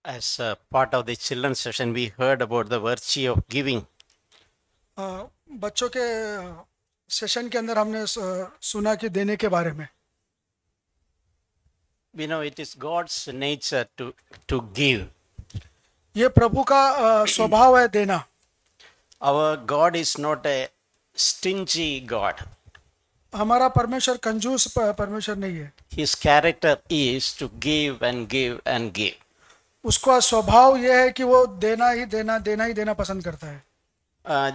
As a part of the children's session, we heard about the virtue of giving. बच्चों के session के अंदर हमने सुना कि देने के बारे में. We know it is God's nature to give. ये प्रभु का स्वभाव है देना. Our God is not a stingy God. हमारा परमेश्वर कंजूस परमेश्वर नहीं है. His character is to give and give and give. उसका स्वभाव यह है कि वो देना ही देना पसंद करता है.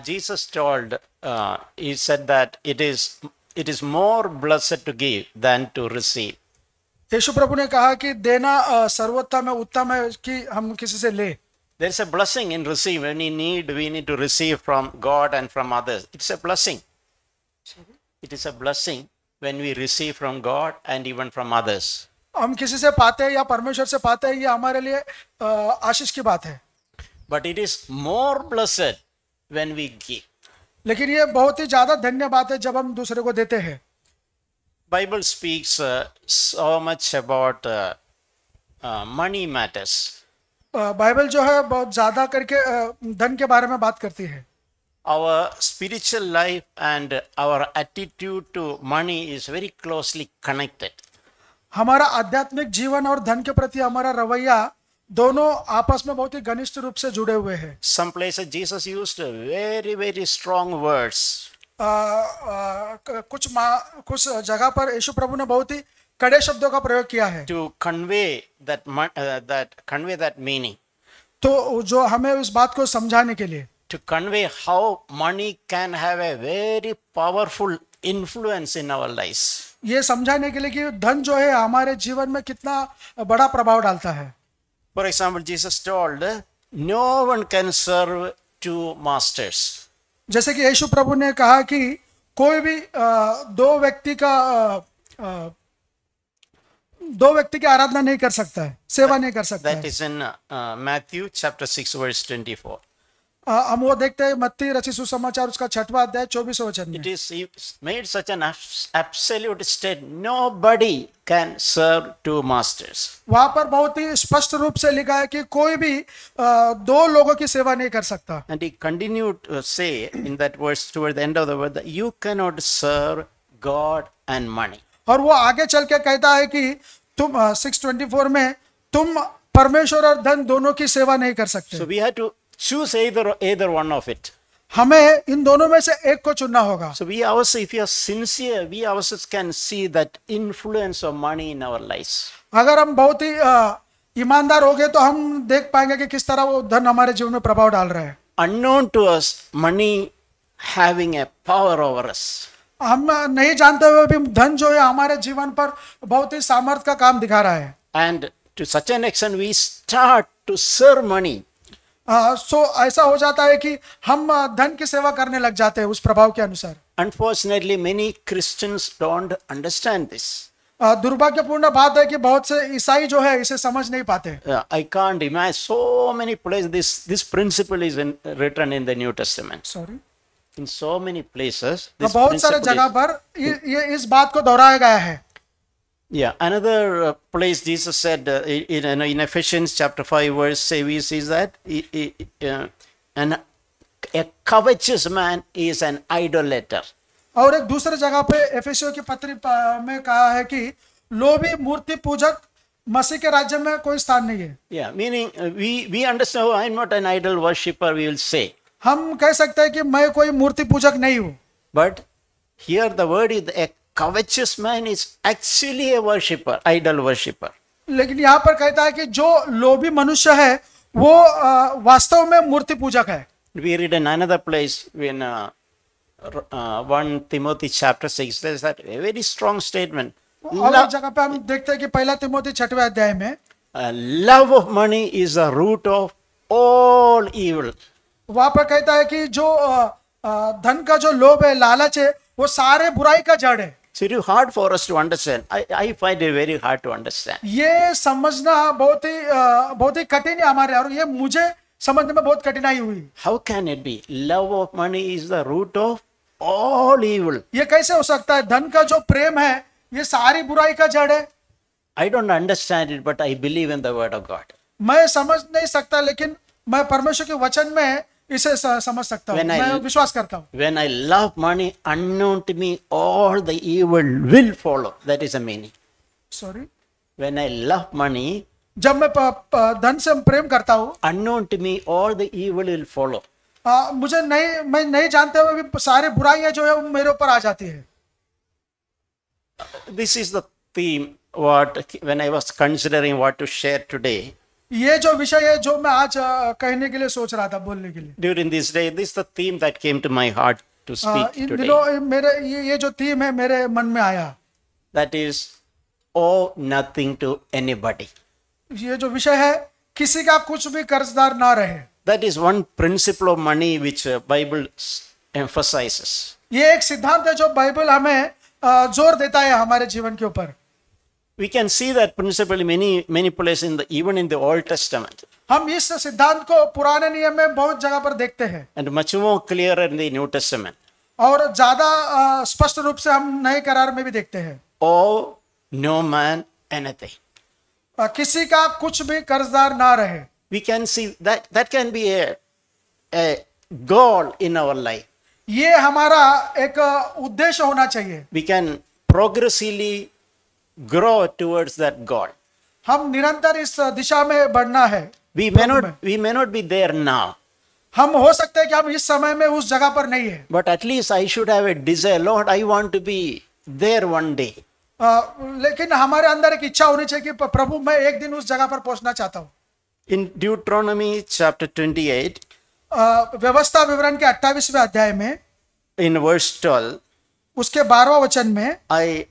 Jesus told, he said that it is more blessed to give than to receive. यीशु प्रभु ने कहा कि देना सर्वोत्तम है, उत्तम है कि हम किसी से ले. There is a blessing in receive. When we need to receive from God and from others. It's a blessing. It is a blessing when we receive from God and even from others. हम किसी से पाते हैं या परमेश्वर से पाते हैं, ये हमारे लिए आशीष की बात है. But it is more blessed when we give. लेकिन ये बहुत ही ज्यादा धन्य बात है जब हम दूसरे को देते हैं. Bible speaks so much about money matters. Bible जो है बहुत ज्यादा करके धन के बारे में बात करती है. Our spiritual life and our attitude to money is very closely connected. हमारा आध्यात्मिक जीवन और धन के प्रति हमारा रवैया दोनों आपस में बहुत ही घनिष्ठ रूप से जुड़े हुए हैं. Some places Jesus used very strong words. कुछ जगह पर यीशु प्रभु ने बहुत ही कड़े शब्दों का प्रयोग किया है. To convey that meaning. तो जो हमें उस बात को समझाने के लिए. To convey how money can have a very powerful influence in our lives. ये समझाने के लिए कि धन जो है हमारे जीवन में कितना बड़ा प्रभाव डालता है. For example, Jesus told, no one can serve two masters. जैसे कि यीशु प्रभु ने कहा कि कोई भी दो व्यक्ति की आराधना नहीं कर सकता है, सेवा नहीं कर सकता है. That is in Matthew chapter 6 verse 24. हम वो देखते हैं मत्ती रचित सुसमाचार उसका 6वां अध्याय 24वें वचन में. It is made such an absolute statement. Nobody can serve two masters. वहां पर बहुत ही स्पष्ट रूप से लिखा है कि कोई भी दो लोगों की सेवा नहीं कर सकता. And he continued to say in that verse toward the end of the word that you cannot serve God and money. और वो आगे चल के कहता है कि तुम 6:24 में तुम परमेश्वर और धन दोनों की सेवा नहीं कर सकते. So we have to choose either one of it. हमें इन दोनों में से एक को चुनना होगा. So we ourselves, if we are sincere, we ourselves can see that influence of money in our lives. अगर हम बहुत ही ईमानदार हो गए तो हम देख पाएंगे कि किस तरह वो धन हमारे जीवन में प्रभाव डाल रहा है. Unknown to us, money having a power over us. हम नहीं जानते हुए भी धन जो है हमारे जीवन पर बहुत ही सामर्थ्य का काम दिखा रहा है. And to such an extent we start to serve money. सो ऐसा हो जाता है कि हम धन की सेवा करने लग जाते हैं उस प्रभाव के अनुसार. Unfortunately, many Christians don't understand this. दुर्भाग्यपूर्ण बात है कि बहुत से ईसाई जो है इसे समझ नहीं पाते. I can't imagine so many places this principle is written in the New Testament. Sorry. In so many places this बहुत सारे जगह पर ये इस बात को दोहराया गया है. Yeah, another place Jesus said in Ephesians chapter 5 verse 7 is that a covetous man is an idolater. और एक दूसरे जगह पे एफेसियों की पत्री में कहा है कि लोभी मूर्ति पूजक मसीह के राज्य में कोई स्थान नहीं है. Yeah, meaning we understand, oh, I'm not an idol worshipper, we will say. हम कह सकते हैं कि मैं कोई मूर्ति पूजक नहीं हूँ. But here the word is a covetous man is actually a worshipper, idol worshipper. लेकिन यहाँ पर कहता है कि जो लोभी मनुष्य है वो वास्तव में मूर्ति पूजक है. We read in another place in 1 Timothy chapter 6, there's that a very strong statement. और एक जगह पे हम देखते हैं कि 1 तिमोथी 6वें अध्याय में love of money is the root of all evil. वहां पर कहता है कि जो धन का जो लोभ है, लालच है, वो सारे बुराई का जड़ है. It's very hard for us to understand. I find it very hard to understand. ये समझना बहुत ही कठिन है हमारे, और ये मुझे समझने में बहुत कठिनाई हुई. How can it be? Love of money is the root of all evil. ये कैसे हो सकता है? धन का जो प्रेम है ये सारी बुराई का जड़ है. I don't understand it, but I believe in the word of God. मैं समझ नहीं सकता, लेकिन मैं परमेश्वर के वचन में इसे समझ सकता हूँ, When I- मैं विश्वास करता हूँ। When I love money, unknown to me, all the evil will follow. That is the meaning. Sorry, When I love money, जब मैं धन से प्रेम करता हूँ, unknown to me, all the evil will follow. मुझे नहीं, मैं नहीं जानते हुए भी सारे बुराइयां जो है वो मेरे ऊपर आ जाती है। This is the theme when I was considering what to share today. ये जो विषय है जो मैं आज कहने के लिए सोच रहा था, बोलने के लिए, During this day, this is the theme that came to my heart to speak in today. दिनों मेरे ये जो थीम है मेरे मन में आया, That is, owe nothing to anybody. ये जो विषय है किसी का कुछ भी कर्जदार ना रहे। That is one principle of money which Bible emphasizes. ये एक सिद्धांत है जो बाइबल हमें जोर देता है हमारे जीवन के ऊपर। We can see that principle in many places even in the Old Testament, हम इस सिद्धांत को पुराने नियम में बहुत जगह पर देखते हैं and much more clearer in the New Testament. और ज्यादा स्पष्ट रूप से हम नए करार में भी देखते हैं। Owe no man anything. किसी का कुछ भी कर्जदार ना रहे। We can see that can be a goal in our life. ये हमारा एक उद्देश्य होना चाहिए। We can progressively grow towards that goal. हम निरंतर इस दिशा में बढ़ना है। We may not be there now, हम हो सकते हैं कि हम इस समय में उस जगह पर नहीं है, but at least I should have a desire. Lord, I want to be there one day. लेकिन हमारे अंदर एक इच्छा होनी चाहिए कि प्रभु मैं एक दिन उस जगह पर पहुंचना चाहता हूँ। In Deuteronomy chapter 28, व्यवस्था विवरण के 28वें अध्याय में in verse 12, उसके 12वां वचन में, I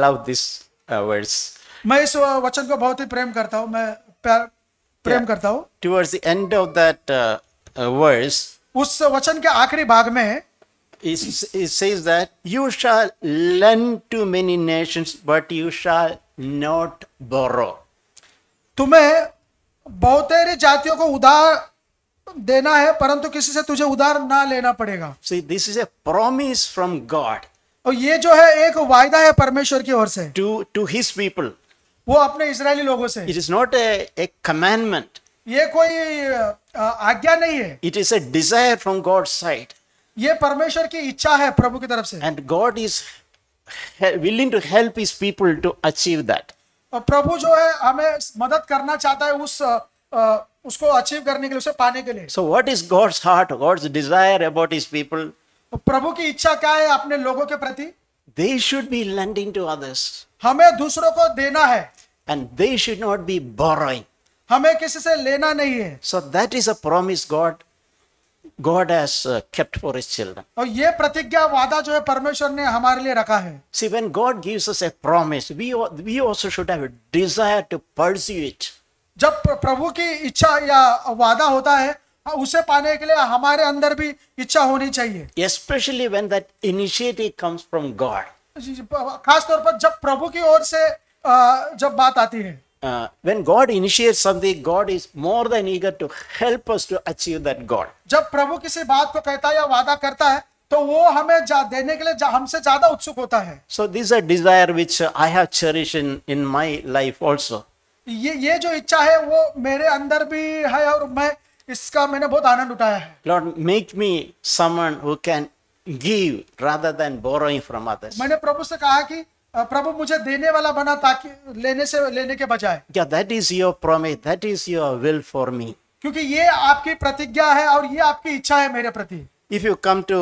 love this verse. मैं इस वचन को बहुत ही प्रेम करता हूँ, मैं प्रेम करता हूँ। Towards the end of that verse, उस वचन के आखिरी भाग में it says that you shall lend to many nations, but you shall not borrow. तुम्हें बहुतेरी जातियों को उधार देना है, परंतु किसी से तुझे उधार ना लेना पड़ेगा। See, this is a promise from God और ये जो है एक वायदा है परमेश्वर की ओर से to his people. वो अपने इजरायली लोगों से। It is not a commandment. ये कोई आज्ञा नहीं है, It is a desire from God's side. ये परमेश्वर की इच्छा है प्रभु की तरफ से, And God is willing to help his people to achieve that. और प्रभु जो है हमें मदद करना चाहता है उसको अचीव करने के लिए, उसे पाने के लिए। So what is God's heart, God's desire about his people? प्रभु की इच्छा क्या है अपने लोगों के प्रति? They should be lending to others. हमें दूसरों को देना है, And they should not be borrowing. हमें किसी से लेना नहीं है। So that is a promise God has kept for his children. और ये प्रतिज्ञा वादा जो है परमेश्वर ने हमारे लिए रखा है। See, when God gives us a promise, we also should have a desire to pursue it. जब प्रभु की इच्छा या वादा होता है, उसे पाने के लिए हमारे अंदर भी इच्छा होनी चाहिए, Especially when that initiative comes from God. खास तौर पर जब प्रभु की ओर से जब बात आती है। When God initiates something, God is more than eager to help us to achieve that goal. जब प्रभु किसी बात को कहता है या वादा करता है तो वो हमें देने के लिए हमसे ज्यादा उत्सुक होता है। So this is a desire which I have cherished in my life also. ये जो इच्छा है वो मेरे अंदर भी है और इसका मैंने बहुत आनंद उठाया है। Lord, make me someone who can give rather than borrowing from others. मैंने प्रभु से कहा कि प्रभु मुझे देने वाला बना ताकि लेने के बजाय, Yeah, that is your promise. That is your will for me. क्योंकि ये आपकी प्रतिज्ञा है और ये आपकी इच्छा है मेरे प्रति। If you come to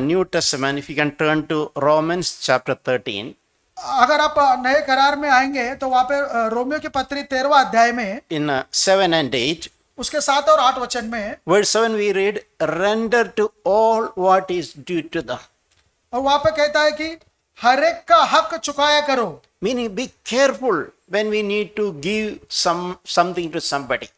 New Testament, if you can turn to Romans chapter 13, अगर आप नए करार में आएंगे तो वहां पे रोमियो की पत्री 13वां अध्याय में in 7 and 8, उसके 7 और 8 वचन में, verse 7 we read, render to all what is due to them. और वहां पे कहता है कि हर एक का हक चुकाया करो। Meaning, be careful when we need to give something to somebody.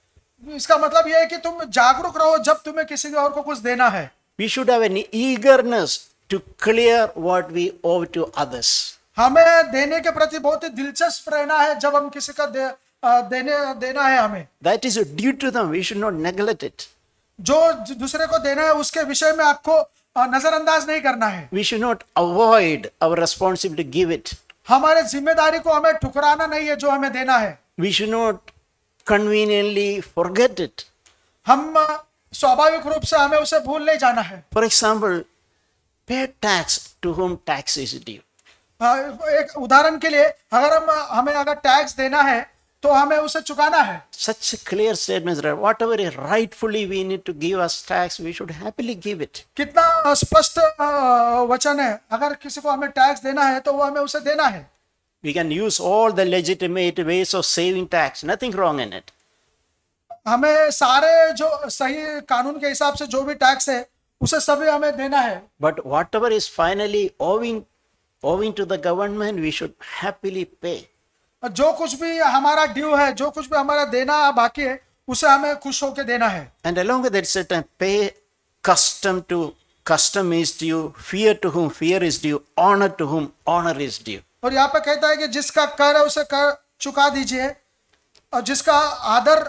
इसका मतलब यह है कि तुम जागरूक रहो जब तुम्हें किसी और को कुछ देना है। We should have an eagerness to clear what we owe to others. हमें देने के प्रति बहुत ही दिलचस्प रहना है जब हम किसी का देना है हमें। That is due to them. We should not neglect it. जो दूसरे को देना है उसके विषय में आपको नजरअंदाज नहीं करना है। We should not avoid our responsibility to give it. हमारे जिम्मेदारी को हमें ठुकराना नहीं है जो हमें देना है। We should not conveniently forget it. हम स्वाभाविक रूप से हमें उसे भूल नहीं जाना है। For example, pay tax to whom tax is due. एक उदाहरण के लिए अगर हमें अगर टैक्स देना है तो हमें उसे चुकाना है। Such a clear statement that whatever is rightfully we need to give as tax, we should happily give it. कितना स्पष्ट वचन है, अगर किसी को हमें टैक्स देना है तो वो हमें उसे देना है। We can use all the legitimate ways of saving tax, nothing wrong in it. हमें सारे जो सही कानून के हिसाब से जो भी टैक्स है उसे सभी हमें देना है। But whatever is finally owing to the government, we should happily pay. जो कुछ भी हमारा ड्यू है, जो कुछ भी हमारा देना बाकी है, उसे हमें खुश होकर देना है। And along with that, certain pay custom is due, fear to whom fear is due, honor to whom honor is due. और यहाँ पे कहता है कि जिसका कर है उसे कर चुका दीजिए और जिसका आदर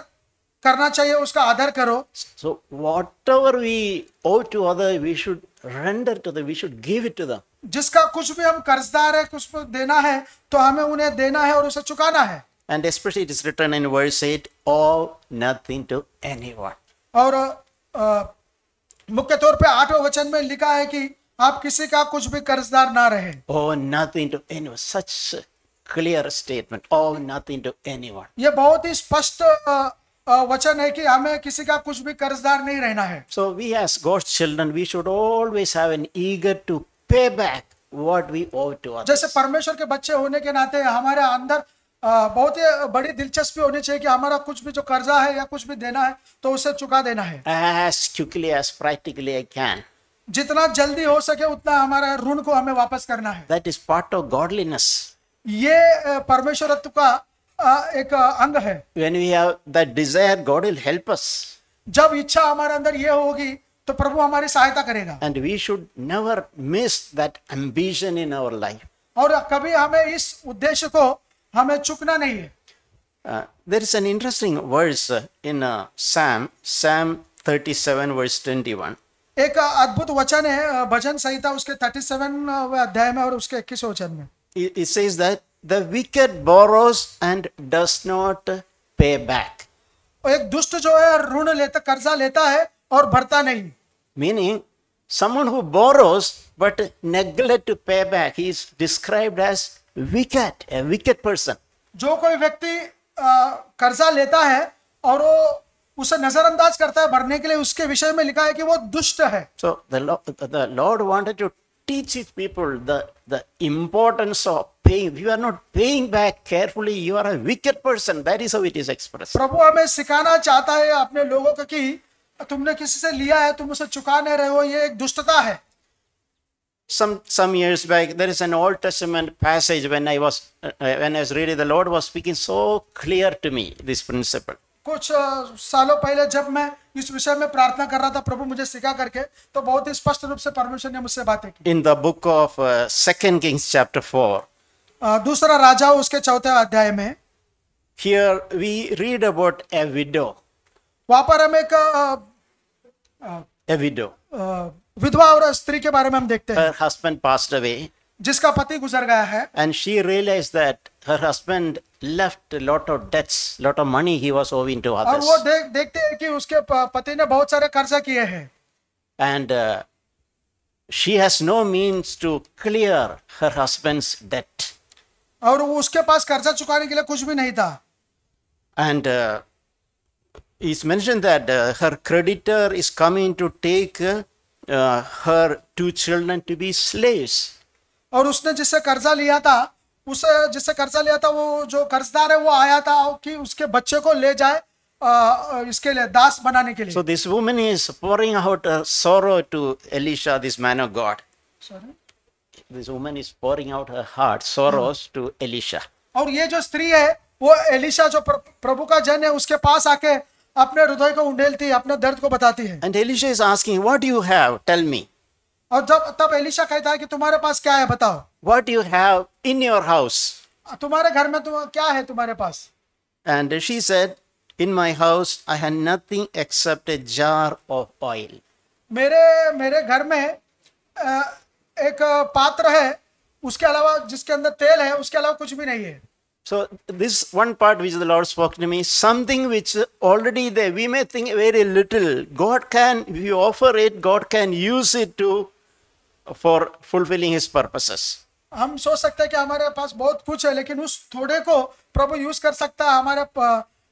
करना चाहिए उसका आदर करो। So whatever we owe to other, we should render to them, we should give it to them. जिसका कुछ भी हम कर्जदार है, कुछ भी देना है तो हमें उन्हें देना है और उसे चुकाना है। And especially it is written in verse 8, owe nothing to anyone. और मुख्य तौर पे 8वें वचन में लिखा है कि आप किसी का कुछ भी कर्जदार ना रहे। Owe nothing to anyone. Such a clear statement. Owe nothing to anyone. ये बहुत ही स्पष्ट वचन है कि हमें किसी का कुछ भी कर्जदार नहीं रहना है। So we as God's children, we should always have an eager to pay back what we owe to others. जैसे परमेश्वर के बच्चे होने के नाते हमारे अंदर बहुत ही बड़ी दिलचस्पी होनी चाहिए कि हमारा कुछ भी जो कर्जा है या कुछ भी देना है तो उसे चुका देना है। As quickly as practically I can. जितना जल्दी हो सके उतना हमारा ऋण को हमें वापस करना है। That is part of godliness. ये परमेश्वरत्व का एक अंग है। When we have that desire, God will help us. जब इच्छा हमारे अंदर ये होगी तो प्रभु हमारी सहायता करेगा। And we should never miss that ambition in our life. और कभी हमें इस उद्देश्य को हमें चुकना नहीं है। There is an interesting verse in Psalm 37 verse 21. एक अद्भुत वचन है भजन संहिता उसके 37वें अध्याय में और उसके 21वें वचन में। It says that the wicked borrows and does not pay back. और एक दुष्ट जो है ऋण लेता कर्जा लेता है और भरता नहीं। Meaning, someone who borrows but neglect to pay back, he is described as wicked, a wicked person. जो कोई व्यक्ति कर्जा लेता है और वो उसे नजरअंदाज करता है भरने के लिए, उसके विषय में लिखा है कि वो दुष्ट है। So the Lord wanted to teach his people the importance of paying. If you are not paying back carefully, you are a wicked person. That is how it is expressed. प्रभु हमें सिखाना चाहता है अपने लोगों को कि तुमने किसी से लिया है, तुम उसे चुका नहीं रहे हो, ये एक दुष्टता है। Some years back, there is an Old Testament passage when I was reading, the Lord was speaking so clear to me this principle. कुछ सालों पहले जब मैं इस विषय में प्रार्थना कर रहा था, प्रभु मुझे सिखा करके, तो बहुत ही स्पष्ट रूप से परमेश्वर ने मुझसे बातें की। In the book of 2 Kings chapter 4, दूसरा राजा उसके 4वें अध्याय में, here we read about a widow. वहां पर हम एक A widow. विधवा और स्त्री के बारे में हम देखते हैं। Her husband passed away, जिसका पति गुजर गया है, and she realized that her husband left a lot of debts, lot of money he was owing to और others. वो देखते हैं कि उसके पति ने बहुत सारे कर्जा किए हैं And she has no means to clear her husband's debt. और उसके पास कर्जा चुकाने के लिए कुछ भी नहीं था। And it's mentioned that her creditor is coming to take her 2 children to be slaves. और उसने जिससे कर्जा लिया था, जिससे कर्जा लिया था, वो जो कर्जदार है वो आया था कि उसके बच्चे को ले जाए इसके लिए दास बनाने के लिए। So this woman is pouring out her sorrow to Elisha, this man of God. Sorry? This woman is pouring out her heart, sorrows to Elisha. और ये जो स्त्री है वो एलिशा जो प्रभु का जन है उसके पास आके अपने हृदय को उंडेलती है, अपने दर्द को बताती है। And Elisha is asking, what do you have? Tell me. और तब एलिशा कहता है कि तुम्हारे पास क्या है बताओ। What do you have in your house? तुम्हारे घर में क्या है तुम्हारे पास? And she said, in my house I had nothing except a jar of oil. मेरे घर में एक पात्र है, उसके अलावा जिसके अंदर तेल है, उसके अलावा कुछ भी नहीं है। So this one part which the Lord spoke to me, something which already there, we may think very little. God can, if you offer it, God can use it for fulfilling His purposes. हम सोच सकते हैं कि हमारे पास बहुत कुछ है, लेकिन उस थोड़े को प्रभु यूज कर सकता है हमारे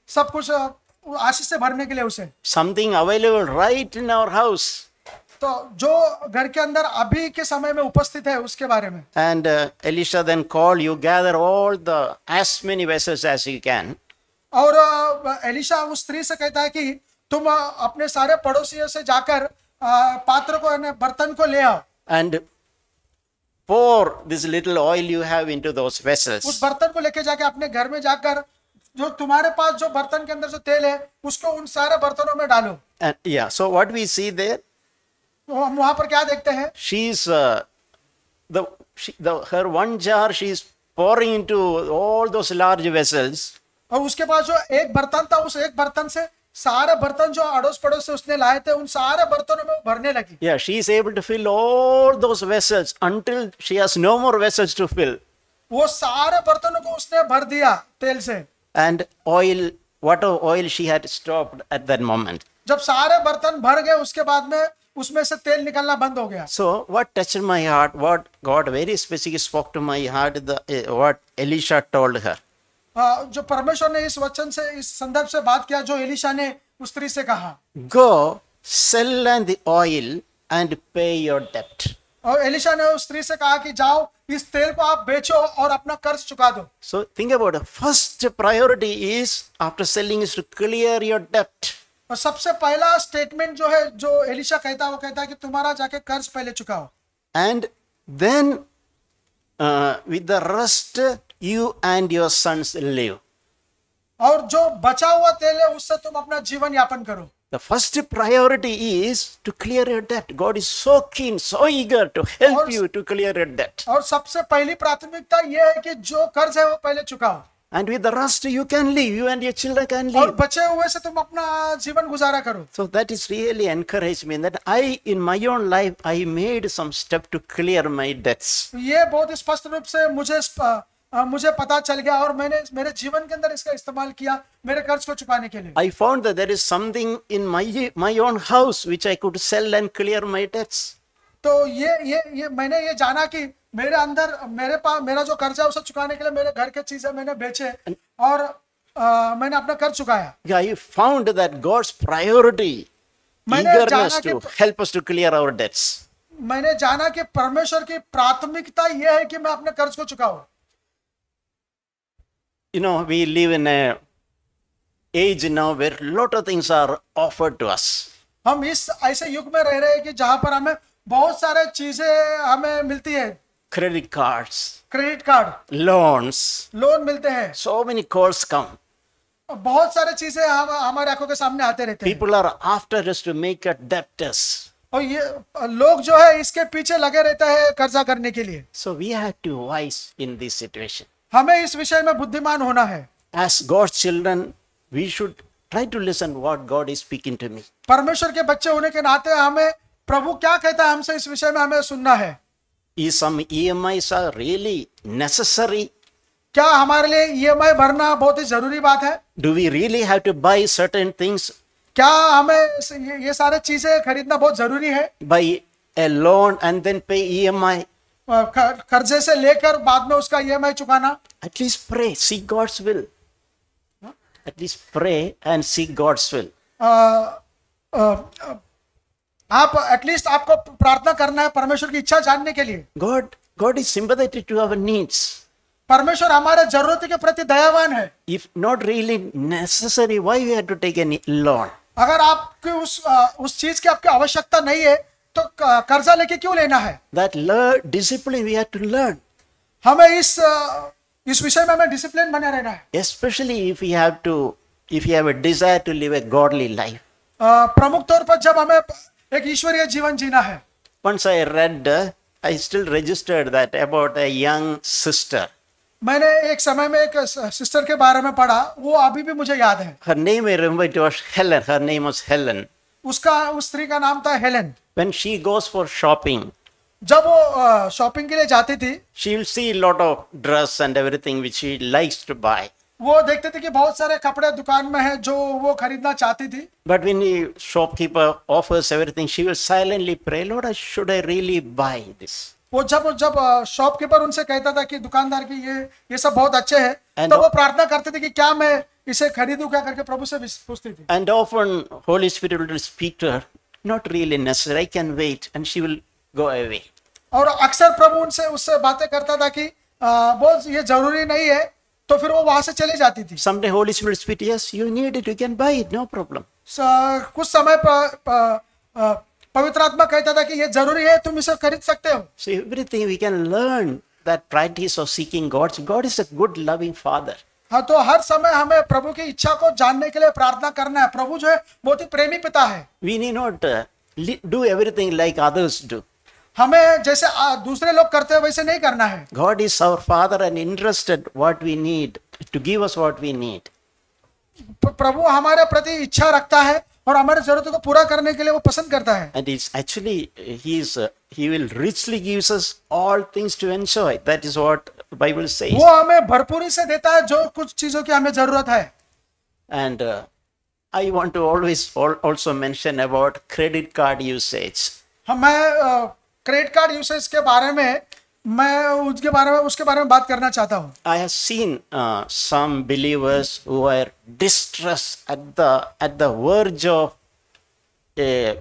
सब कुछ आशीष से भरने के लिए उसे. Something available right in our house. तो जो घर के अंदर अभी के समय में उपस्थित है उसके बारे में. And Elisha then called, you gather all the as many vessels as you can. और एलिशा उस स्त्री से कहता है कि तुम अपने सारे पड़ोसियों से जाकर पात्र को, बर्तन को ले आओ. And pour this little oil you have into those vessels. उस बर्तन को लेके जाके अपने घर में जाकर जो तुम्हारे पास जो बर्तन के अंदर जो तेल है उसको उन सारे बर्तनों में डालो. And yeah, so what we see there, तो हम वहां पर क्या देखते हैं? she's her one jar she's pouring into all those large vessels. और उसके बाद जो एक बर्तन था, उस एक बर्तन से सारे बर्तन जो अड़ोस पड़ोस से उसने लाए थे उन सारे बर्तनों में भरने लगी. Yeah, she is able to fill all those vessels until she has no more vessels to fill. वो सारे बर्तनों को उसने भर दिया तेल से. And oil, whatever oil she had stopped at that moment. जब सारे बर्तन भर गए उसके बाद में उसमें से तेल निकलना बंद हो गया. So what touched my heart, what God very specifically spoke to my heart, what Elisha told her. जो परमेश्वर ने इस वचन से, इस संदर्भ से बात किया जो एलिशा ने उस स्त्री से कहा, Go, sell and the oil and pay your debt. और एलिशा ने उस स्त्री से कहा कि जाओ इस तेल को आप बेचो और अपना कर्ज चुका दो. So think about it. First priority is after selling is to clear your debt. और सबसे पहला स्टेटमेंट जो है जो एलिशा कहता है वो कहता है कि तुम्हारा जाके कर्ज पहले चुकाओ. And then with the rest you and your sons live. और जो बचा हुआ तेल है उससे तुम अपना जीवन यापन करो. The first priority is to clear your debt. God is so keen, so eager to help you to clear your debt. और सबसे पहली प्राथमिकता ये है कि जो कर्ज है वो पहले चुकाओ. And with the rest you can live, you and your children can और live. बचे हुए से तुम अपना जीवन गुजारा करो. So that is really encouraged me that I, in my own life, I made some step to clear my debts. ये बहुत स्पष्ट रूप से मुझे पता चल गया और मैंने मेरे जीवन के अंदर इसका इस्तेमाल किया मेरे कर्ज को चुकाने के लिए. I found that there is something in my own house which I could sell and clear my debts. तो ये मैंने ये जाना कि मेरे अंदर मेरा जो कर्जा है उसे चुकाने के लिए मेरे घर के चीजें मैंने बेचे और मैंने अपना कर्ज चुकाया. I found that God's priority, eagerness to help us to clear our debts. मैंने जाना कि परमेश्वर की प्राथमिकता ये है कि मैं अपने कर्ज को चुकाऊं. You know, we live in a age now where a lot of things are offered to us. हम इस ऐसे युग में रह रहे हैं कि जहां पर हमें बहुत सारे चीजें हमें मिलती है. Credit cards, credit card, loans, loan मिलते हैं. so many calls come. बहुत सारे चीजें हमारे आंखों के सामने आते रहते हैं. People are after us to make us debtors. और ये लोग जो है इसके पीछे लगे रहते हैं कर्जा करने के लिए. So we have to be wise in this situation. हमें इस विषय में बुद्धिमान होना है. As God's children, we should try to listen what God is speaking to me. परमेश्वर के बच्चे होने के नाते हमें प्रभु क्या कहता है हमसे इस विषय में हमें सुनना है. Is some EMIs are really necessary? क्या हमारे लिए EMI भरना बहुत ही जरूरी बात है? Do we really have to buy certain things? क्या हमें ये सारे चीजें खरीदना बहुत जरूरी है? Buy a loan and then pay EMI? कर्जे से लेकर बाद में उसका EMI चुकाना. At least pray, seek God's will. At least pray and seek God's will. आप एटलीस्ट आपको प्रार्थना करना है परमेश्वर की इच्छा जानने के लिए. God is sympathetic to our needs. परमेश्वर हमारे जरूरत के प्रति दयावान है. If not really necessary, why we have to take any loan? अगर आपकी उस चीज की आपकी आवश्यकता नहीं है तो कर्जा लेके क्यों लेना है? That discipline we have to learn. हमें इस विषय में हमें डिसिप्लिन बने रहना है. Especially if you have a desire to live a godly life. प्रमुख तौर पर जब हमें एक ईश्वरीय जीवन जीना है. Once I read, I still registered that about a young sister. मैंने एक समय में एक सिस्टर के बारे में पढ़ा, वो अभी भी मुझे याद है. Her name, I remember, it was Helen. Her name was Helen. उस स्त्री का नाम था Helen. When she goes for shopping, जब वो शॉपिंग के लिए जाती थी, she will see a lot of dress and everything which she likes to buy. वो देखते थे कि बहुत सारे कपड़े दुकान में हैं जो वो खरीदना चाहती थी। But when the shopkeeper offers everything, she will silently pray, Lord, should I really buy this? वो जब शॉपकीपर उनसे कहता था कि दुकानदार की ये सब बहुत अच्छे हैं, And तो वो प्रार्थना करते थे कि क्या मैं इसे खरीदूं क्या करके प्रभु से पूछती थी। And often Holy Spirit will speak to her, not really necessary, I can wait, and she will go away. और अक्सर प्रभु उससे बातें करता था कि बहुत ये जरूरी नहीं है, तो फिर वो वहां से चली जाती थी। Someday Holy Spirit will speak, yes, you need it, you can buy it, no problem. कुछ समय पवित्र आत्मा कहता था कि ये जरूरी है, तुम इसे खरीद सकते हो। So everything we can learn that practice of seeking God. God is a good loving Father. हाँ, तो हर समय हमें प्रभु की इच्छा को जानने के लिए प्रार्थना करना है। प्रभु जो है बहुत ही प्रेमी पिता है। We need not do everything like others do. हमें जैसे दूसरे लोग करते हैं वैसे नहीं करना है। God is our Father and interested what we need to give us what we need. प्रभु हमारे प्रति इच्छा रखता है और हमारे जरूरतों को पूरा करने के लिए वो पसंद करता है। And it's actually he will richly gives us all things to enjoy. That is what the Bible says. वो हमें भरपूरी से देता है जो कुछ चीजों की हमें जरूरत है। And I want to always also mention about credit card usage. मैं क्रेडिट कार्ड यूसेज के बारे में उसके बारे में बात करना चाहता हूँ। I have seen some believers who are distressed at the verge of a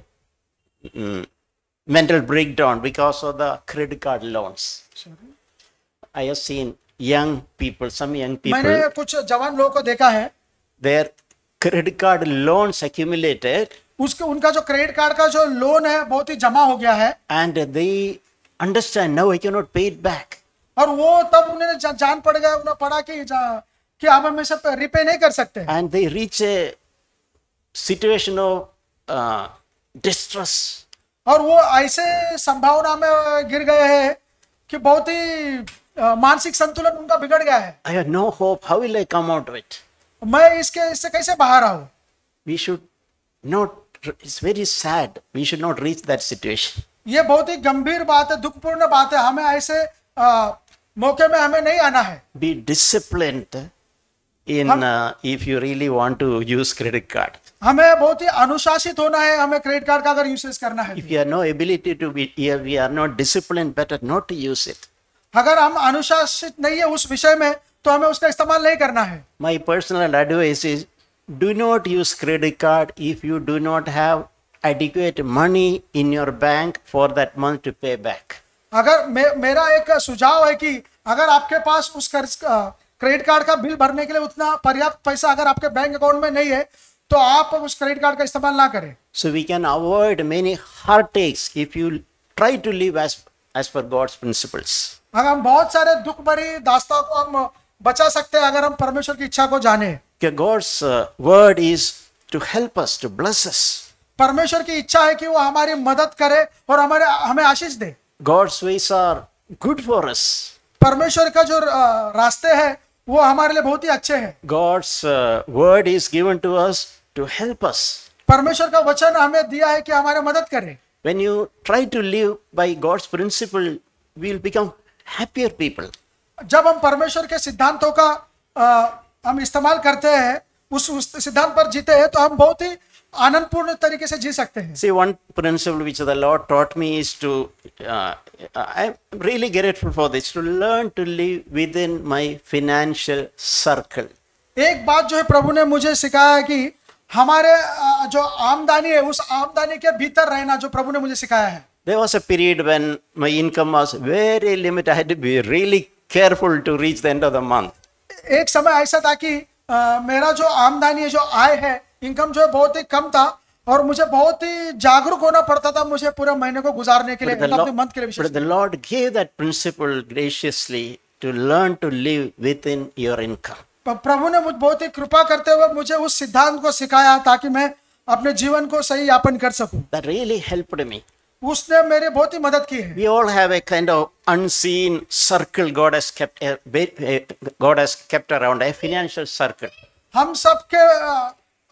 mental breakdown because of the credit card loans. I have seen some young people. मैंने कुछ जवान लोगों को देखा है, their credit card loans accumulated. उनका जो credit card का जो लोन है बहुत ही जमा हो गया है। And they understand now I cannot pay it back. और वो तब उन्हें उन्हें पड़ा कि अब हम इसे रिपे नहीं कर सकते। And they reach a situation of distress. और वो ऐसे संभावना में गिर गए हैं कि बहुत ही मानसिक संतुलन उनका बिगड़ गया है। I have no hope. How will I come out of it? मैं इससे कैसे बाहर आऊं? We should not. It's very sad. We should not reach that situation. ये बहुत ही गंभीर बात है, दुखपूर्ण बात है। हमें ऐसे मौके में हमें नहीं आना है। Be disciplined in if you really want to use credit card. हमें बहुत ही अनुशासित होना है, हमें क्रेडिट कार्ड का अगर यूसेज करना है। If you have no ability to be, if we are not disciplined, better not to use it. अगर हम अनुशासित नहीं है उस विषय में तो हमें उसका इस्तेमाल नहीं करना है। My personal advice is, do not use credit card if you do not have adequate money in your bank for that month to pay back. अगर मेरा एक सुझाव है कि अगर आपके पास उस क्रेडिट कार्ड का बिल भरने के लिए उतना पर्याप्त पैसा अगर आपके बैंक अकाउंट में नहीं है तो आप उस क्रेडिट कार्ड का इस्तेमाल ना करें। So we can avoid many heartaches if you try to live as per God's principles. अगर हम बहुत सारे दुख भरी दास्तां को हम बचा सकते हैं अगर हम परमेश्वर की इच्छा को जाने। God's word is to help us, to bless us. परमेश्वर की इच्छा है कि वो हमारी मदद करे और हमें आशीष दे। God's ways are good for us. परमेश्वर का जो रास्ते हैं वो हमारे लिए बहुत ही अच्छे हैं। God's word is given to us to help us. परमेश्वर का वचन हमें दिया है कि हमारी मदद करे। When you try to live by God's principle, we will become happier people. जब हम परमेश्वर के सिद्धांतों का हम इस्तेमाल करते हैं, उस सिद्धांत पर जीते हैं तो हम बहुत ही आनंदपूर्ण तरीके से जी सकते हैं। See, one principle which the Lord taught me is to, I'm really grateful for this, to learn to live within my financial circle. एक बात जो है प्रभु ने मुझे सिखाया है कि हमारे जो आमदनी है उस आमदनी के भीतर रहना, जो प्रभु ने मुझे सिखाया है। There was a period when my income was very limited. I had to be really careful to reach the end of the month. एक समय ऐसा था कि मेरा जो आमदनी है, जो आय है, इनकम जो है बहुत ही कम था और मुझे बहुत ही जागरूक होना पड़ता था मुझे पूरे महीने को गुजारने के लिए, अपने मंथ के लिए विशेष। But the Lord gave that principle graciously to learn to live within your income. प्रभु ने मुझे बहुत ही कृपा करते हुए मुझे उस सिद्धांत को सिखाया ताकि मैं अपने जीवन को सही यापन कर सकूं। That really helped me. उसने मेरी बहुत ही मदद की है। We all have a kind of unseen circle God has kept around, a financial circle. हम सबके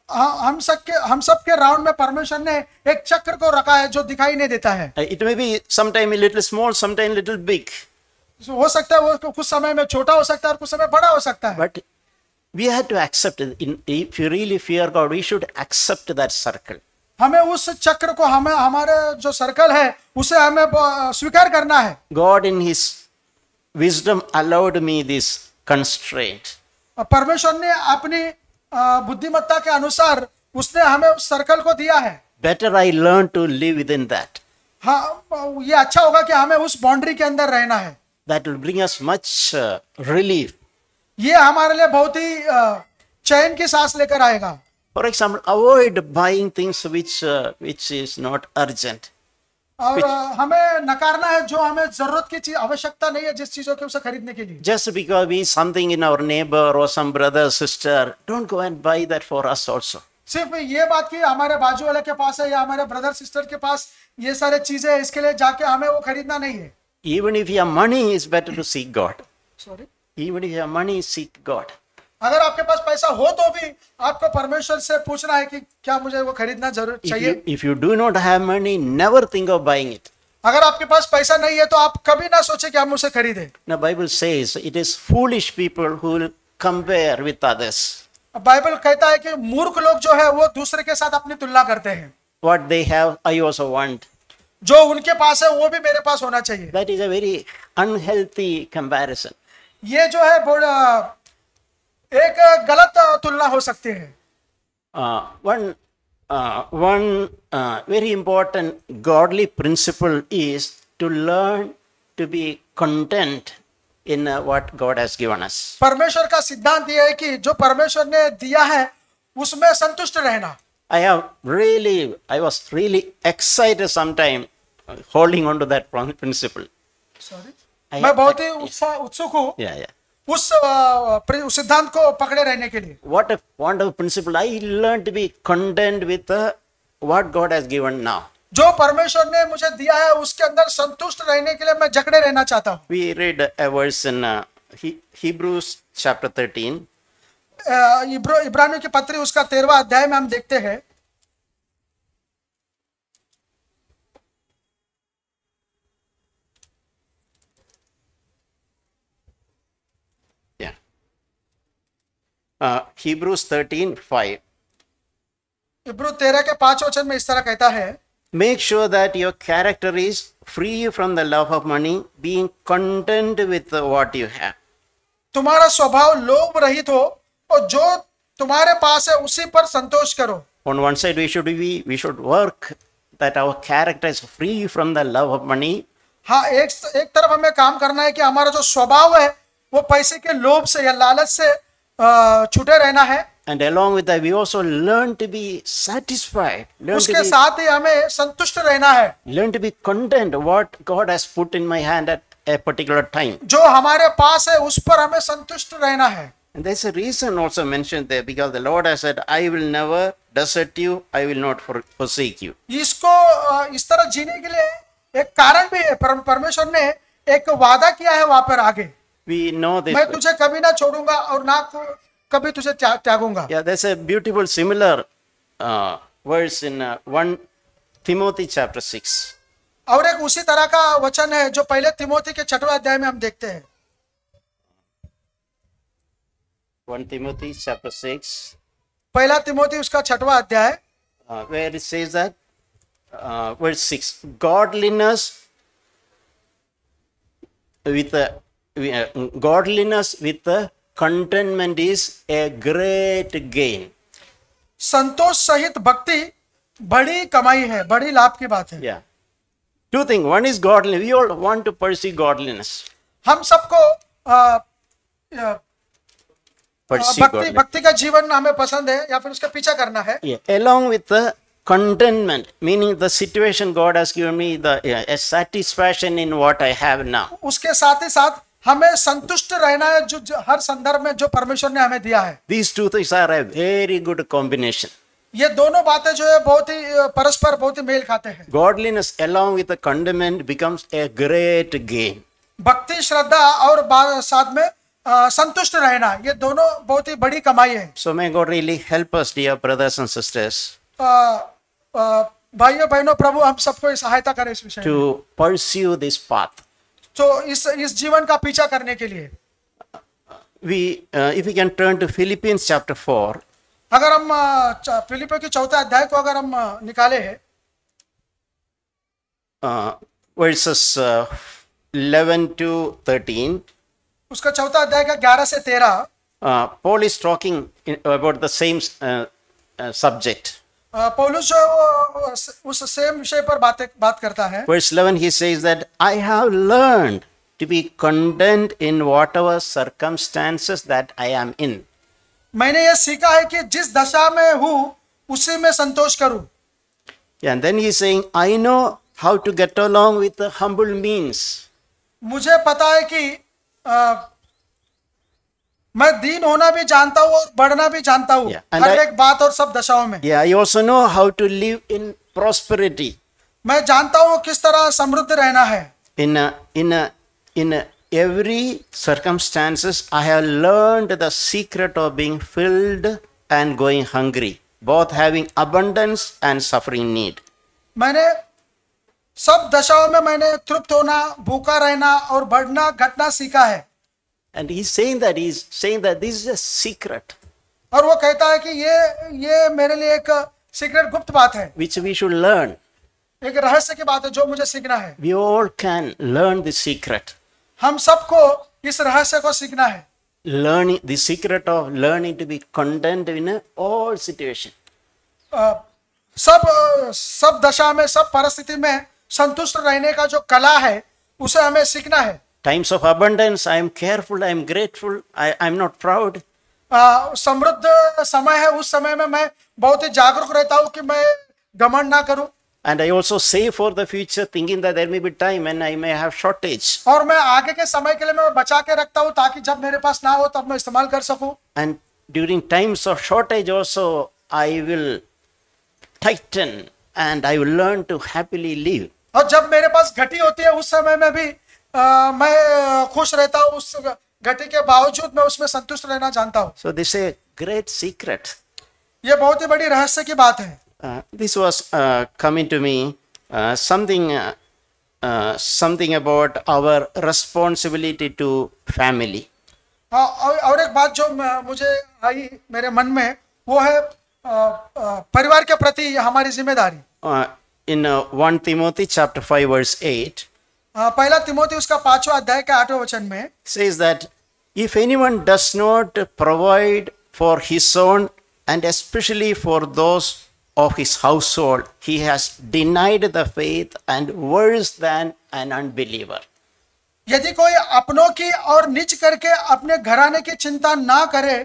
हम सबके राउंड में परमेश्वर ने एक चक्र को रखा है जो दिखाई नहीं देता है। It may be sometime a little small, sometime a little big. हो सकता है वो कुछ समय में छोटा हो सकता है और कुछ समय बड़ा हो सकता है। But we have to accept it. If you really fear God, we should accept that circle. हमें उस चक्र को, हमें हमारे जो सर्कल है उसे हमें स्वीकार करना है। God in His wisdom allowed me this constraint. परमेश्वर ने अपनी बुद्धिमत्ता के अनुसार उसने हमें उस सर्कल को दिया है। Better I learn to live within that. हाँ, ये अच्छा होगा कि हमें उस बाउंड्री के अंदर रहना है। That will bring us much relief. ये हमारे लिए बहुत ही चैन की सांस लेकर आएगा। For example, avoid buying things which is not urgent. और हमें नकारना है जो हमें जरूरत की चीज, आवश्यकता नहीं है जिस चीजों के उसे खरीदने के लिए। Just because we something in our neighbor or some brother sister, don't go and buy that for us also. सिर्फ ये बात कि हमारे बाजू वाले के पास है या हमारे ब्रदर सिस्टर के पास ये सारे चीजें है, इसके लिए जाके हमें वो खरीदना नहीं है। Even if you have money, it's better to seek God. Sorry, Even if you have money, seek God. अगर आपके पास पैसा हो तो भी आपको परमेश्वर से पूछना है कि क्या मुझे वो खरीदना जरूर चाहिए। If you do not have money, never think of buying it. अगर आपके पास पैसा नहीं है तो आप कभी ना सोचे कि हम उसे खरीदे। Now, Bible says it is foolish people who will compare with others. Bible कहता है कि मूर्ख लोग जो है वो दूसरे के साथ अपनी तुलना करते हैं। What they have, I also want. जो उनके पास है वो भी मेरे पास होना चाहिए। That is a very unhealthy comparison. ये जो है एक गलत तुलना हो सकती है। One very important godly principle is to learn to be content in what God has given us. परमेश्वर का सिद्धांत यह है कि जो परमेश्वर ने दिया है उसमें संतुष्ट रहना। I was really excited sometime holding on to that principle. Sorry, मैं बहुत ही उत्सुक हूँ Yeah. उस सिद्धांत को पकड़े रहने के लिए। What a wonderful principle. I learned to be content with what God has given now. जो परमेश्वर ने मुझे दिया है उसके अंदर संतुष्ट रहने के लिए मैं जकड़े रहना चाहता हूँ। We read a verse in Hebrews chapter 13. इब्रानियों की पत्री उसका 13वां अध्याय में हम देखते हैं। Hebrews 13:5. इब्रू 13 के 5 वचन में इस तरह कहता है, Make sure that your character is free from the love of money, being content with what you have. तुम्हारा स्वभाव लोभ रहित हो और जो तुम्हारे पास है उसी पर संतोष करो। On one side, we should work that our character is free from the love of money. हाँ, एक तरफ हमें काम करना है कि हमारा जो स्वभाव है वो पैसे के लोभ से या लालच से छूटे रहना है। And along with that, we also learn to be satisfied. उसके साथ ही हमें संतुष्ट रहना है। Learn to be content what God has put in my hand at a particular time. जो हमारे पास है उस पर हमें संतुष्ट रहना है। And there's a reason also mentioned there, because the Lord has said, I will never desert you, I will not forsake you. इसको इस तरह जीने के लिए एक कारण भी है। परमेश्वर ने एक वादा किया है वहां पर आगे, We know this. मैं तुझे कभी ना छोड़ूंगा और ना कभी तुझे त्यागूंगा। Yeah, there's a beautiful similar verse in 1 Timothy chapter 6. और एक उसी तरह का वचन है जो पहले तिमोथी के 6वें अध्याय में हम देखते हैं। 1 Timothy chapter 6. पहला तिमोथी उसका 6वां अध्याय, Where it says that, verse 6, godliness with contentment is a great gain. संतोष सहित भक्ति बड़ी कमाई है, बड़ी लाभ की बात है। Yeah. Two things. One is godliness. We all want to pursue godliness. हम सबको Pursue godliness. भक्ति का जीवन हमें पसंद है या फिर उसका पीछा करना है। Yeah. Along with the contentment, meaning the situation God has given me, a satisfaction in what I have now. उसके साथ ही साथ हमें संतुष्ट रहना है जो हर संदर्भ में जो परमेश्वर ने हमें दिया है। These two things are a very good combination. ये दोनों बातें जो है बहुत ही परस्पर बहुत ही मेल खाते हैं। Godliness along with the contentment becomes a great gain. भक्ति, श्रद्धा और साथ में संतुष्ट रहना, ये दोनों बहुत ही बड़ी कमाई है। So may God really help us, dear brothers and sisters, भाइयों बहनों, प्रभु हम सबको सहायता करे इस विषय में, to pursue this path. तो इस जीवन का पीछा करने के लिए। If we can turn to Philippians chapter 4, अगर हम फिलिपियों के 4 अध्याय को अगर हम निकाले हैं, verses 11 to 13, उसका 4 अध्याय का 11 से 13, Paul is talking about the same subject. पौलुस जो उस सेम विषय पर बात करता है। Verse 11, he says that I have learned to be content in whatever circumstances that I am in. मैंने ये सीखा है कि जिस दशा में हूँ उसी में संतोष करूं। Yeah, and then he's saying, I know how to get along with the humble means. मुझे पता है कि मैं दीन होना भी जानता हूँ और बढ़ना भी जानता हूँ, हर एक बात और सब दशाओं में। Yeah, I also know how to live in prosperity. मैं जानता हूँ किस तरह समृद्ध रहना है। In every circumstances, I have learned the secret of being filled and going hungry, both having abundance and suffering need. मैंने सब दशाओं में मैंने तृप्त होना, भूखा रहना और बढ़ना घटना सीखा है। And he's saying that this is a secret. और वो कहता है कि ये मेरे लिए एक सीक्रेट गुप्त बात है, which we should learn. एक रहस्य की बात है जो मुझे सीखना है। We all can learn the secret. हम सबको इस रहस्य को सीखना है। Learning the secret of learning to be content in all situation. सब दशा में, सब परिस्थिति में संतुष्ट रहने का जो कला है उसे हमें सीखना है। Times of abundance, I am careful, I am grateful, I am not proud. समृद्ध समय है, उस समय में मैं बहुत ही जागरूक रहता हूँ कि मैं घमंड ना करूं। And I also save for the future, thinking that there may be time and I may have shortage. और मैं आगे के समय के लिए मैं बचा के रखता हूँ ताकि जब मेरे पास ना हो तब मैं इस्तेमाल कर सकूं। And during times of shortage also, I will tighten and I will learn to happily live. और जब मेरे पास घटी होती है उस समय में भी मैं खुश रहता हूँ, उस घटी के बावजूद मैं उसमें संतुष्ट रहना जानता हूँ। So this is a great secret. ये बहुत ही बड़ी रहस्य की बात है। This was coming to me something about our responsibility to family. और एक बात जो मुझे आई मेरे मन में वो है परिवार के प्रति हमारी जिम्मेदारी। In 1 Timothy chapter 5 verse 8, पहला तिमोथी उसका 5वां अध्याय का 8वें वचन में says that if anyone does not provide for his own and especially for those of his household, he has denied the faith and worse than an unbeliever. यदि कोई अपनों की और निज करके अपने घराने की चिंता ना करे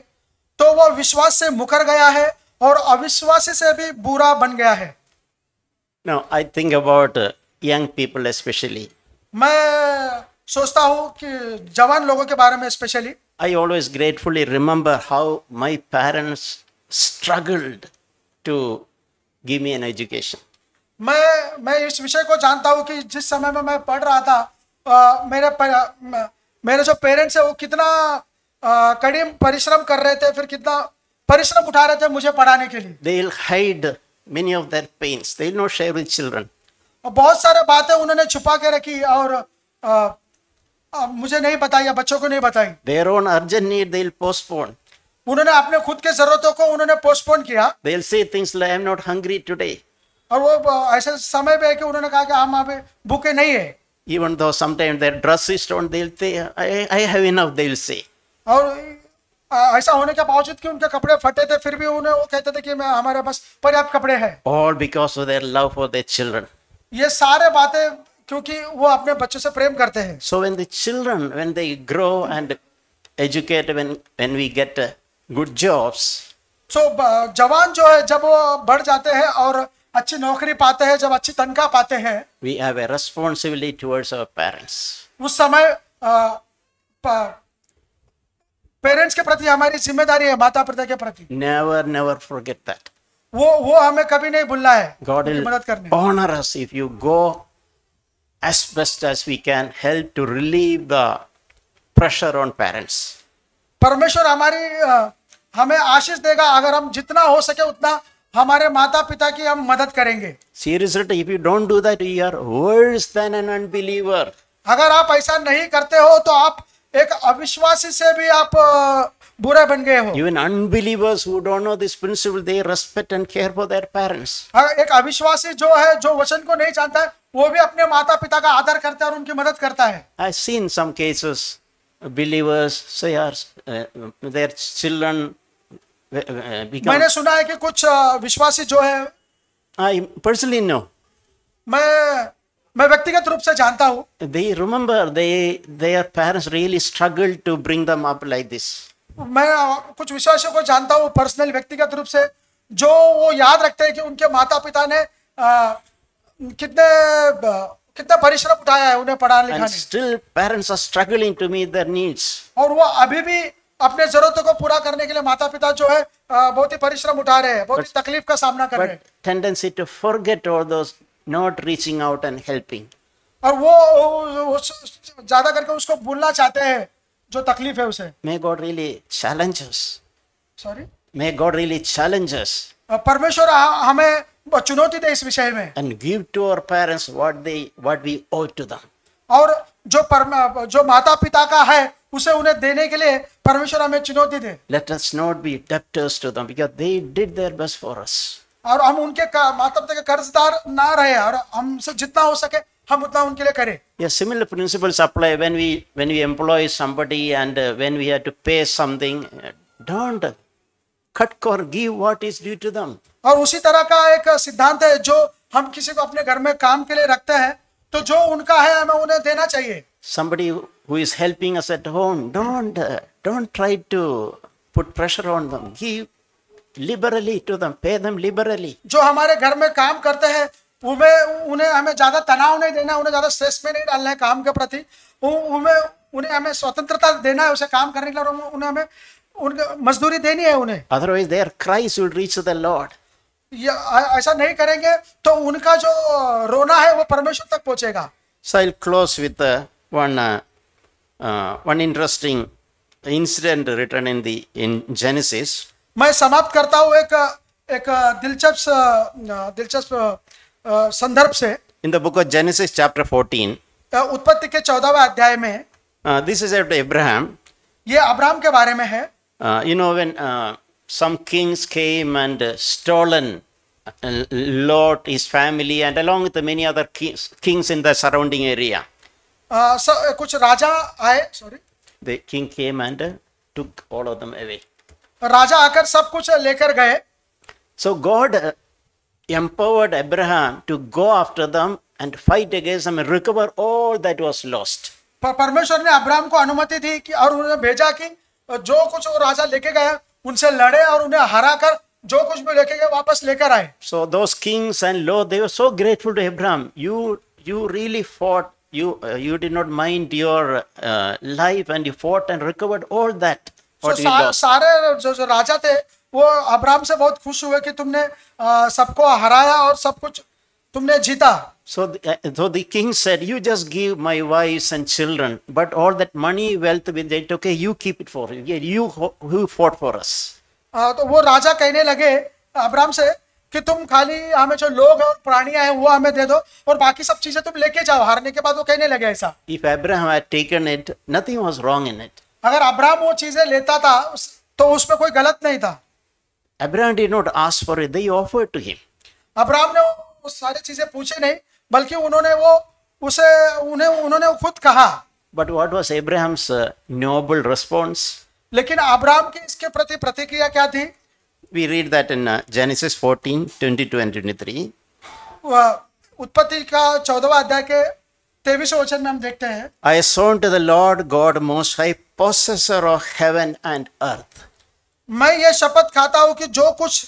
तो वह विश्वास से मुकर गया है और अविश्वासी से भी बुरा बन गया है। Now I think about young people especially. मैं सोचता हूँ कि जवान लोगों के बारे में specially. I always gratefully remember how my parents struggled to give me an education. मैं इस विषय को जानता हूँ कि जिस समय में मैं पढ़ रहा था मेरे जो पेरेंट्स है वो कितना कड़ी परिश्रम कर रहे थे, फिर कितना परिश्रम उठा रहे थे मुझे पढ़ाने के लिए। They'll hide many of their pains. They'll not share with children. बहुत सारे बातें उन्होंने छुपा के रखी और मुझे नहीं बताई या बच्चों को नहीं बताई। Their own urgent need they'll postpone. उन्होंने अपने खुद के जरूरतों को उन्होंने पोस्टपोन किया। They'll say things like, I'm not hungry today. और वो ऐसे समय पे है कि उन्होंने कहा कि हम अभी भूखे नहीं है। Even though sometimes their dress is torn, they'll say, I have enough, they'll say. और ऐसा होने के बावजूद कि उनके कपड़े फटे थे फिर भी उन्हें वो कहते थे कि मैं हमारे पास पर्याप्त कपड़े हैं। All because of their love for their children. ये सारे बातें क्योंकि वो अपने बच्चों से प्रेम करते हैं। So when the children, when they grow and educate, when we get good jobs, so जवान जो है जब वो बढ़ जाते हैं और अच्छी नौकरी पाते हैं, जब अच्छी तनख्वाह पाते हैं, we have a responsibility towards our parents. उस समय पेरेंट्स के प्रति हमारी जिम्मेदारी है, माता पिता के प्रति। Never forget that. वो हमें कभी नहीं भूलना है। God will मदद करने। honor us if you go as best as we can, help to relieve the pressure on parents. परमेश्वर हमें आशीष देगा अगर हम जितना हो सके उतना हमारे माता पिता की हम मदद करेंगे। Seriously, if you don't do that, you are worse than an unbeliever. अगर आप ऐसा नहीं करते हो तो आप एक अविश्वासी से भी आप बुरे बन गए हो। Even unbelievers who don't know this principle, they respect and care for their parents. एक अविश्वासी जो है, जो वचन को नहीं जानता है, वो भी अपने माता पिता का आदर करता है और उनकी मदद करता है। I've seen some cases, believers say their children become. मैंने सुना है कि कुछ विश्वासी जो है, I personally know. मैं व्यक्तिगत रूप से जानता हूँ, They remember their parents really struggled to bring them up like this. मैं कुछ विश्वासियों को जानता हूँ पर्सनल, व्यक्तिगत रूप से, जो वो याद रखते हैं कि उनके माता पिता ने कितना परिश्रम उठाया है उन्हें पढ़ाने And लिखाने, still parents are struggling to meet their needs. और वो अभी भी अपने जरूरतों को पूरा करने के लिए माता पिता जो है बहुत ही परिश्रम उठा रहे हैं, बहुत ही तकलीफ का सामना कर रहे हैं। But tendency to forget all those, not reaching out and helping. और वो ज्यादा करके उसको भूलना चाहते हैं जो तकलीफ है उसे। May God really challenge us. Sorry, May God really challenge us परमेश्वर हमें चुनौती दे इस विषय में, and give to our parents what we owe to them. और जो माता पिता का है उसे उन्हें देने के लिए परमेश्वर हमें चुनौती दे। Let us not be debtors to them because they did their best for us. और हम उनके माता पिता के कर्जदार ना रहे और हमसे जितना हो सके हम उतना उनके लिए करें। Yeah, similar principles apply when we employ somebody and when we have to pay something. Don't cut or give what is due to them. और उसी तरह का एक सिद्धांत है, जो हम किसी को अपने घर में काम के लिए रखते हैं तो जो उनका है हमें उन्हें देना चाहिए। Somebody who is helping us at home, don't try to put pressure on them. Give liberally to them, pay them liberally. जो हमारे घर में काम करते हैं उन्हें हमें ज्यादा तनाव नहीं देना, उन्हें ज्यादा स्ट्रेस में नहीं डालना है काम के प्रति, उन्हें हमें स्वतंत्रता देना है उसे काम करने के लिए, उन्हें हमें उनकी मजदूरी देनी है उन्हें। Otherwise their cries will reach the Lord. ऐसा नहीं करेंगे तो उनका जो रोना है वो परमेश्वर तक पहुंचेगा। So I'll close with one interesting incident written in Genesis. मैं समाप्त करता हूँ एक दिलचस्प संदर्भ से। In the book of Genesis chapter 14, उत्पत्ति के 14वें अध्याय में, this is about Abraham. ये अब्राहम के बारे में है। When some kings came and stolen Lot, his family, and along with many other kings in the surrounding area. कुछ राजा आए, sorry, The king came and took all of them away. राजा आकर सब कुछ लेकर गए। So God empowered Abraham to go after them and fight against them and recover all that was lost. परमेश्वर ने Abraham को अनुमति दी कि और उन्हें भेजा कि जो कुछ वो राजा लेके गया उनसे लड़े और उन्हें हराकर जो कुछ भी लेके गए वापस लेकर आए। So those kings and Lot, they were so grateful to Abraham. You really fought. You did not mind your life and you fought and recovered all that. What you lost. सारे जो राजा थे वो अब्राहम से बहुत खुश हुए कि तुमने सबको हराया और सब कुछ तुमने जीता। So the king said, you just give my wives and children, but all that money, wealth with it, okay, you keep it for you. Yeah, you who fought for us. तो वो राजा कहने लगे अब्राहम से कि तुम खाली हमें जो लोग हैं और प्राणियां हैं वो हमें दे दो और बाकी सब चीजें तुम लेके जाओ। हारने के बाद वो कहने लगे ऐसा। If Abraham had taken it, nothing was wrong in it. अगर अब्राहम वो चीजें लेता था तो उसमें कोई गलत नहीं था। Abraham did not ask for it, they offered to him. Abraham ने वो सारी चीजें पूछे नहीं, बल्कि उन्होंने खुद कहा। But what was Abraham's noble response? लेकिन अब्राहम की इसके प्रति प्रतिक्रिया क्या थी? We read that in Genesis 14, 22 and 23. उत्पत्ति का 14वां अध्याय के 23वें वचन में हम देखते हैं, I have sworn to the Lord God Most High, possessor of heaven and earth. मैं ये शपथ खाता हूं कि जो कुछ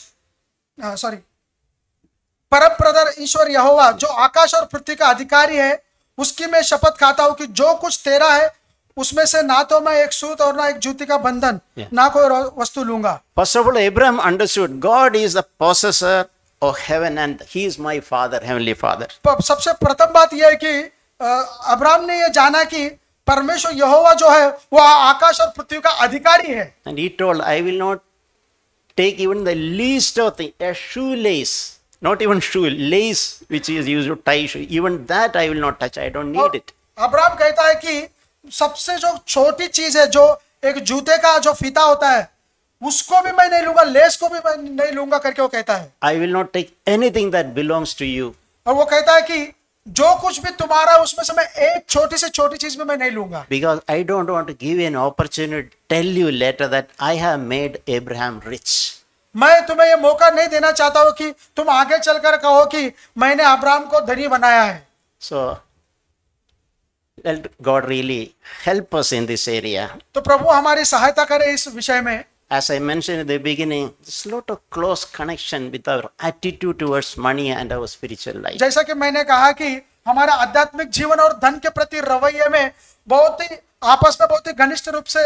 परम प्रधान ईश्वर यहोवा जो आकाश और पृथ्वी का अधिकारी है, उसकी मैं शपथ खाता हूं कि जो कुछ तेरा है उसमें से ना तो मैं एक सूत और ना एक जूती का बंधन ना कोई वस्तु लूंगा। First of all, Abraham understood God is the possessor of heaven and he is my father, heavenly father. सबसे प्रथम बात यह है कि अब्राहम ने ये जाना कि परमेश्वर यहोवा जो है वो आकाश और पृथ्वी का अधिकारी है। And he told, I will not take even the least of thing, a shoelace, not even shoe, lace which is used to tie shoe, even that I will not touch, I don't need it. Abraham कहता है कि सबसे जो छोटी चीज है, जो एक जूते का जो फीता होता है, उसको भी मैं नहीं लूंगा, लेस को भी मैं नहीं लूंगा करके वो कहता है। I will not take anything that belongs to you. और वो कहता है कि जो कुछ भी तुम्हारा है उसमें से मैं एक छोटी से छोटी चीज भी मैं नहीं लूंगा। Because I don't want to give you an opportunity to tell you later that I have made Abraham rich. मैं तुम्हें ये मौका नहीं देना चाहता हूं कि तुम आगे चलकर कहो कि मैंने अब्राहम को धनी बनाया है। So let God really help us in this area. तो प्रभु हमारी सहायता करे इस विषय में। As I mentioned in the beginning, there's a lot of close connection with our attitude towards money and our spiritual life. जैसा कि मैंने कहा कि हमारा आध्यात्मिक जीवन और धन के प्रति रवैये में बहुत ही आपस में बहुत ही घनिष्ठ रूप से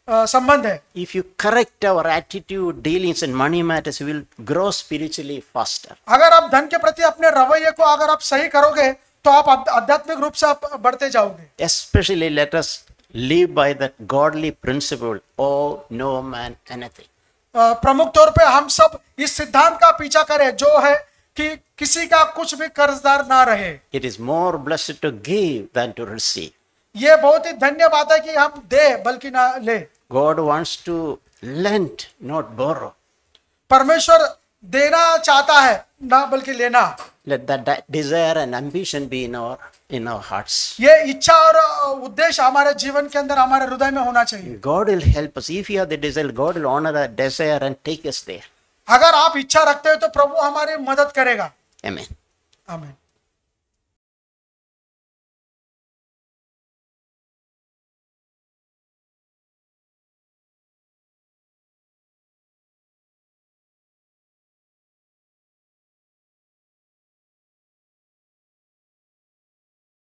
संबंध है। If you correct our attitude, dealings in money matters, we will grow spiritually faster. अगर आप धन के प्रति अपने रवैये को अगर आप सही करोगे तो आप आध्यात्मिक रूप से आप बढ़ते जाओगे। Especially let us live by that godly principle, owe no man anything. प्रमुख तौर पे हम सब इस सिद्धांत का पीछा करें जो है कि किसी का कुछ भी कर्जदार ना रहे। It is more blessed to give than to receive. ये बहुत ही धन्य बात है कि हम दे बल्कि ना ले। God wants to lend, not borrow. परमेश्वर देना चाहता है ना बल्कि लेना। Let that desire and ambition be in our hearts. ये इच्छा और उद्देश्य हमारे जीवन के अंदर हमारे हृदय में होना चाहिए। God will help us. If you have the desire, God will honor that desire and take us there. अगर आप इच्छा रखते हो तो प्रभु हमारी मदद करेगा। Amen. आमीन।